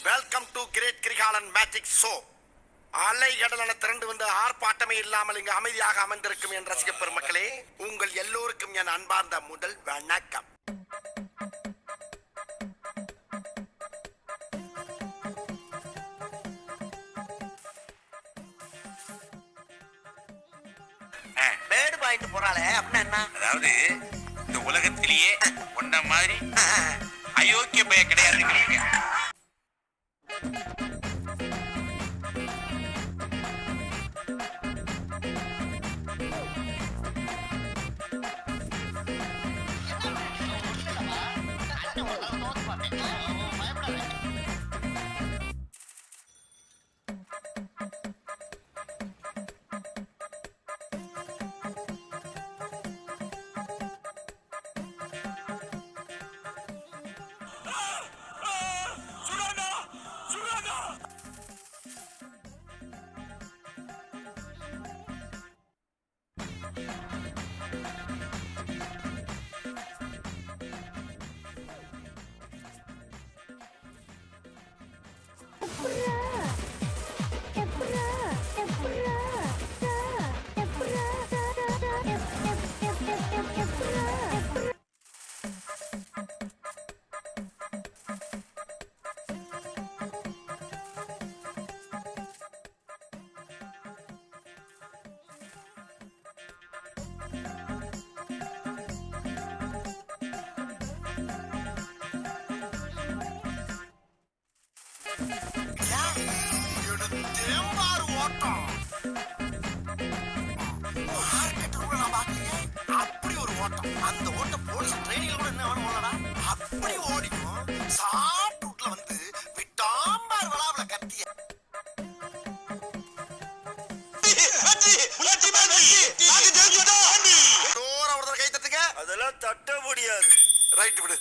Welcome to great Kirikalan magic show. அலை கடலான திரண்டு வந்து ஆர்ப்பாட்டமே இல்லாமல் இங்கு அமைதியாக அமர்ந்திருக்கும் என் ரசிக பெருமக்களே, உங்கள் எல்லோருக்கும் என் அன்பார்ந்த முதல் வணக்கம். பேர்டு பாயிண்ட் போறாளே அப்படின்னா என்ன? அதாவது இந்த உலகத்திலேயே ஒன்ன மாதிரி அயோக்கிய பைய கிடையாதுங்கிறீங்க. அந்த ஓட்ட போலீஸ் ட்ரெயினிங்ல கூட என்ன வேணும் ஓடலடா. அப்படி ஓடிக்கும் சாட் ரூட்ல வந்து விட்டாம்பார் வளாவல கத்திய கை தட்டுங்க. அதெல்லாம் தட்ட முடியாது. ரைட் விடு.